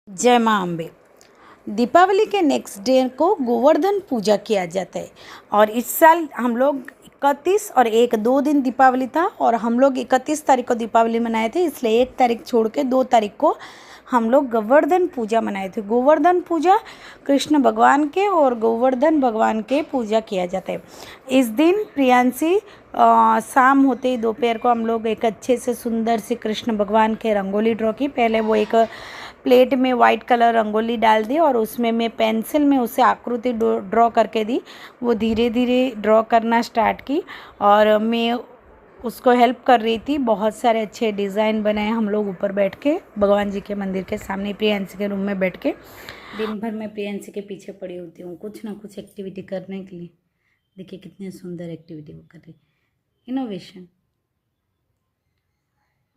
जय माँ अम्बे। दीपावली के नेक्स्ट डे को गोवर्धन पूजा किया जाता है और इस साल हम लोग 31 और 1 दिन दीपावली था और हम लोग 31 तारीख को दीपावली मनाए थे, इसलिए 1 तारीख छोड़ के 2 तारीख को हम लोग गोवर्धन पूजा मनाए थे। गोवर्धन पूजा कृष्ण भगवान के और गोवर्धन भगवान के पूजा किया जाता है। इस दिन प्रियांशी शाम होते ही दोपहर को हम लोग एक अच्छे से सुंदर से कृष्ण भगवान के रंगोली ड्रॉ की। पहले वो एक प्लेट में वाइट कलर रंगोली डाल दी और उसमें मैं पेंसिल में उसे आकृति ड्रॉ करके दी। वो धीरे धीरे ड्रॉ करना स्टार्ट की और मैं उसको हेल्प कर रही थी। बहुत सारे अच्छे डिज़ाइन बनाए हम लोग ऊपर बैठ के भगवान जी के मंदिर के सामने प्रियांशी के रूम में बैठ के। दिन भर मैं प्रियांशी के पीछे पड़ी होती हूँ कुछ ना कुछ एक्टिविटी करने के लिए। देखिए कितनी सुंदर एक्टिविटी वो कर रही, इनोवेशन।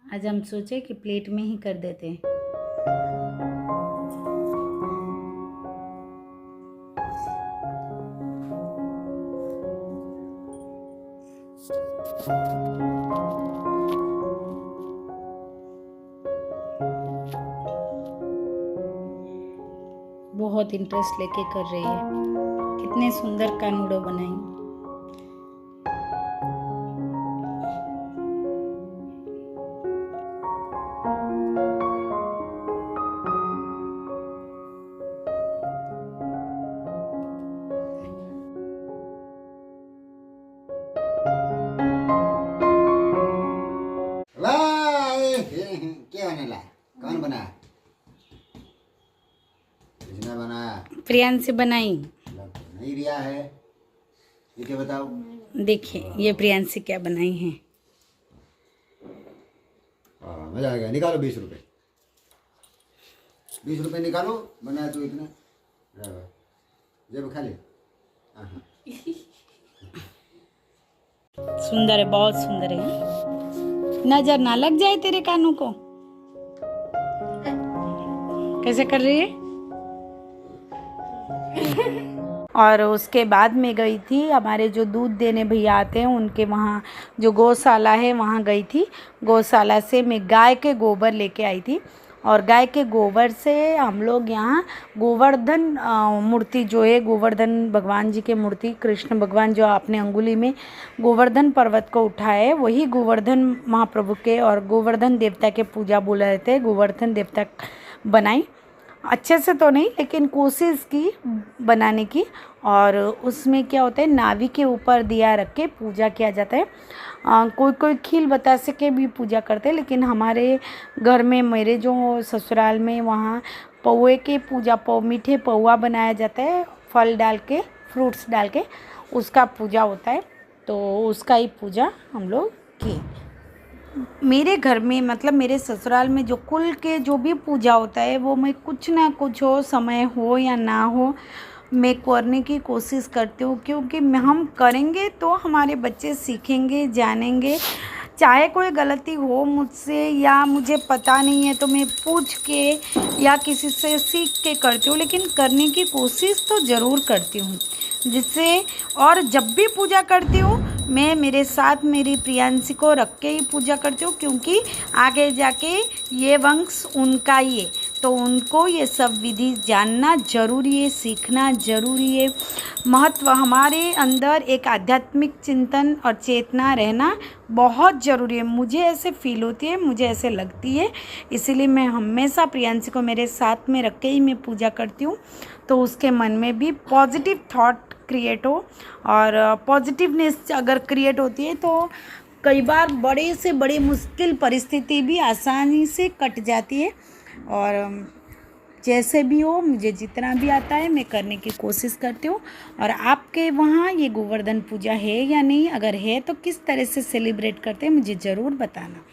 आज हम सोचे कि प्लेट में ही कर देते हैं। बहुत इंटरेस्ट लेके कर रही है। कितने सुंदर कानूड़ो बनाई। क्या बनेला? कौन बनाया? किसने बनाया? प्रियांशी बनाई। नहीं रिया है ये, क्या बताओ। देखिए ये प्रियांशी क्या बनाई है। मजा आ गया। निकालो 20 रुपए। 20 रुपए निकालो। बनाया तो इतना जेब खाली। सुंदर है, बहुत सुंदर है। नजर ना लग जाए तेरे कानों को। कैसे कर रही है? और उसके बाद में गई थी, हमारे जो दूध देने भैया आते हैं उनके वहाँ जो गौशाला है वहाँ गई थी। गौशाला से मैं गाय के गोबर लेके आई थी और गाय के गोबर से हम लोग यहाँ गोवर्धन मूर्ति जो है, गोवर्धन भगवान जी के मूर्ति, कृष्ण भगवान जो आपने अंगुली में गोवर्धन पर्वत को उठाए है वही गोवर्धन महाप्रभु के और गोवर्धन देवता के पूजा बोला जाते हैं। गोवर्धन देवता बनाई, अच्छे से तो नहीं लेकिन कोशिश की बनाने की। और उसमें क्या होता है, नावी के ऊपर दिया रख के पूजा किया जाता है। कोई कोई खील बतासे के भी पूजा करते हैं, लेकिन हमारे घर में, मेरे जो ससुराल में, वहाँ पौए के पूजा, मीठे पौआ बनाया जाता है, फल डाल के, फ्रूट्स डाल के उसका पूजा होता है। तो उसका ही पूजा हम लोग किए। मेरे घर में मतलब मेरे ससुराल में जो कुल के जो भी पूजा होता है वो मैं कुछ ना कुछ हो, समय हो या ना हो, मैं करने की कोशिश करती हूँ, क्योंकि हम करेंगे तो हमारे बच्चे सीखेंगे, जानेंगे। चाहे कोई गलती हो मुझसे या मुझे पता नहीं है तो मैं पूछ के या किसी से सीख के करती हूँ, लेकिन करने की कोशिश तो ज़रूर करती हूँ जिससे। और जब भी पूजा करती हूँ मैं मेरे साथ मेरी प्रियांशी को रख के ही पूजा करती हूँ, क्योंकि आगे जाके ये वंश उनका ही है, तो उनको ये सब विधि जानना ज़रूरी है, सीखना ज़रूरी है। महत्व हमारे अंदर एक आध्यात्मिक चिंतन और चेतना रहना बहुत ज़रूरी है। मुझे ऐसे फील होती है, मुझे ऐसे लगती है, इसीलिए मैं हमेशा प्रियांशी को मेरे साथ में रख के ही मैं पूजा करती हूँ, तो उसके मन में भी पॉजिटिव थॉट क्रिएट हो। और पॉजिटिवनेस अगर क्रिएट होती है तो कई बार बड़े से बड़ी मुश्किल परिस्थिति भी आसानी से कट जाती है। और जैसे भी हो, मुझे जितना भी आता है मैं करने की कोशिश करती हूँ। और आपके वहाँ ये गोवर्धन पूजा है या नहीं, अगर है तो किस तरह से सेलिब्रेट करते हैं मुझे ज़रूर बताना।